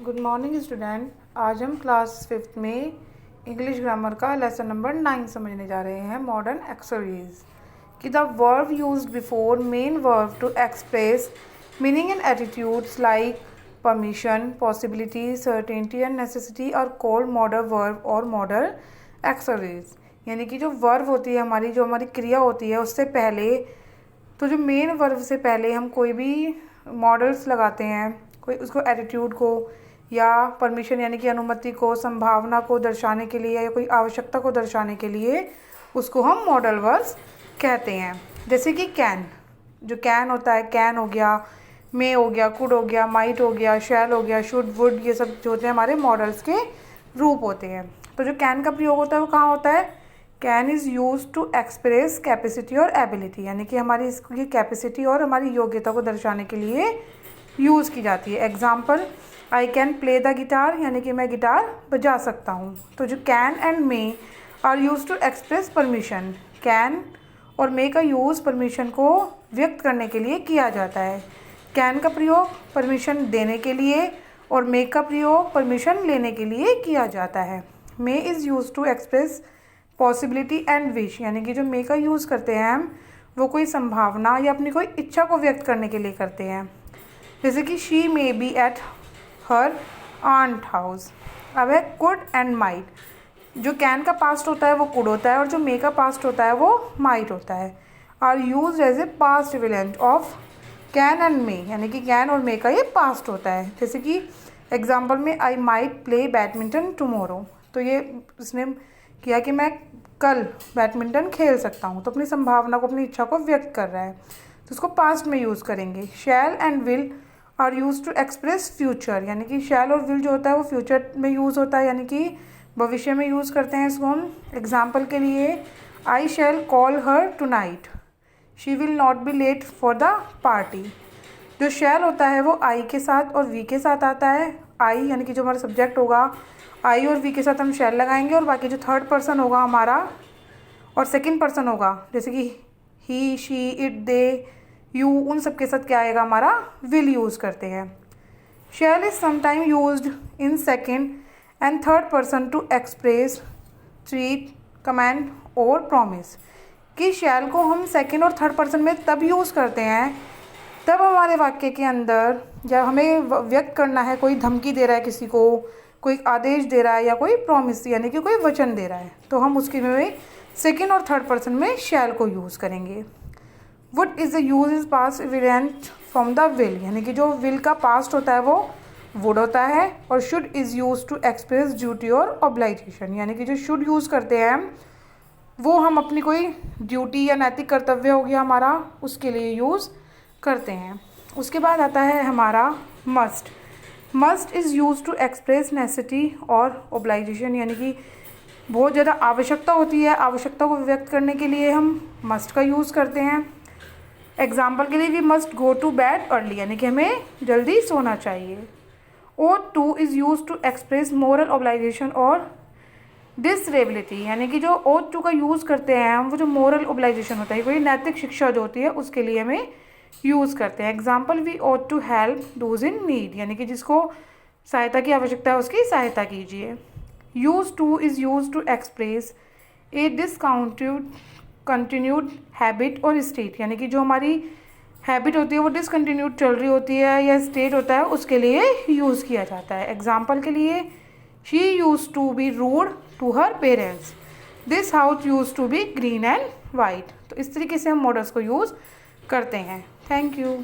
Good morning student. आज हम class 5th में इंग्लिश ग्रामर का लेसन नंबर 9 समझने जा रहे हैं, मॉडर्न एक्सरीज। कि the verb used before main verb to express meaning and attitudes like permission, possibility, certainty and necessity और कॉल्ड मॉडर्न वर्ब और मॉडर्न एक्सरीज। यानी कि जो वर्ब होती है हमारी, जो हमारी क्रिया होती है, उससे पहले तो जो मेन वर्ब से पहले हम कोई भी मॉडल्स लगाते हैं, कोई उसको एटीट्यूड को या परमिशन यानी कि अनुमति को, संभावना को दर्शाने के लिए या कोई आवश्यकता को दर्शाने के लिए उसको हम मॉडल वर्ब्स कहते हैं। जैसे कि कैन, जो कैन होता है, कैन हो गया, मे हो गया, कुड हो गया, माइट हो गया, शैल हो गया, शुड, वुड, ये सब जो होते हैं हमारे मॉडल्स के रूप होते हैं। तो जो कैन का प्रयोग होता है वो कहाँ होता है? Can is use to express capacity और एबिलिटी, यानी कि हमारी इसकी कैपेसिटी और हमारी योग्यता को दर्शाने के लिए यूज़ की जाती है। Example, I can play the guitar, यानी कि मैं गिटार बजा सकता हूँ। तो जो can and may are use to express permission, can और मे का यूज़ परमिशन को व्यक्त करने के लिए किया जाता है। कैन का प्रयोग परमिशन देने के लिए और मे का प्रयोग परमिशन लेने के लिए किया जाता है। May is use to express possibility and wish, यानी कि जो मे का यूज़ करते हैं हम, वो कोई संभावना या अपनी कोई इच्छा को व्यक्त करने के लिए करते हैं। जैसे कि she may be at her aunt house. अब है कुड एंड माइट। जो कैन का पास्ट होता है वो कुड होता है और जो मे का पास्ट होता है वो माइट होता है। Are use as a past equivalent of can and may, यानी कि कैन और मे का ये पास्ट होता है। जैसे कि एग्जाम्पल में I might play badminton tomorrow, तो ये इसने किया कि मैं कल बैडमिंटन खेल सकता हूँ, तो अपनी संभावना को, अपनी इच्छा को व्यक्त कर रहा है, तो उसको पास्ट में यूज़ करेंगे। Shall and will are use to express future, यानी कि शैल और विल जो होता है वो फ्यूचर में यूज़ होता है, यानी कि भविष्य में यूज़ करते हैं इसको हम। एग्जाम्पल के लिए, I shall call her tonight, she will not be late for the party. जो शैल होता है वो आई के साथ और वी के साथ आता है। आई यानी कि जो हमारा सब्जेक्ट होगा, आई और वी के साथ हम शैल लगाएंगे, और बाकी जो थर्ड पर्सन होगा हमारा और सेकंड पर्सन होगा, जैसे कि ही, शी, इट, दे, यू, उन सब के साथ क्या आएगा हमारा? विल यूज़ करते हैं। Shall is sometime used in second and third person to express threat, command और प्रॉमिस। कि शैल को हम सेकंड और थर्ड पर्सन में तब यूज़ करते हैं तब हमारे वाक्य के अंदर जब हमें व्यक्त करना है, कोई धमकी दे रहा है किसी को, कोई आदेश दे रहा है या कोई प्रॉमिस यानी कि कोई वचन दे रहा है, तो हम उसके में सेकंड और थर्ड पर्सन में शैल को यूज़ करेंगे। Would is the use is past evident from the will, यानी कि जो विल का पास्ट होता है वो वुड होता है। और should is use to express duty और ऑब्लाइजेशन, यानी कि जो शुड यूज़ करते हैं हम, वो हम अपनी कोई ड्यूटी या नैतिक कर्तव्य हो गया हमारा, उसके लिए यूज़ करते हैं। उसके बाद आता है हमारा must. Must is use to express necessity और ऑब्लाइजेशन, यानी कि बहुत ज़्यादा आवश्यकता होती है, आवश्यकता को व्यक्त करने के लिए हम मस्ट का यूज़ करते हैं। एग्जाम्पल के लिए, we must go to bed early, यानी कि हमें जल्दी सोना चाहिए। Ought to is use to express moral obligation और डिसरेबिलिटी, यानी कि जो ओट टू का यूज़ करते हैं हम, वो जो मोरल ऑब्लाइजेशन होता है, कोई नैतिक शिक्षा जो होती है, उसके लिए हमें यूज़ करते हैं। Example, we ought to help those in need, यानी कि जिसको सहायता की आवश्यकता है उसकी सहायता कीजिए। Used to is use to express a discontinued continued habit और स्टेट, यानी कि जो हमारी हैबिट होती है वो डिसकंटिन्यूड चल रही होती है या स्टेट होता है, उसके लिए यूज़ किया जाता है। एग्जाम्पल के लिए, she use to be rude to her parents, this house use to be green and white. तो इस तरीके से हम मॉडल्स को यूज़ करते हैं। Thank you.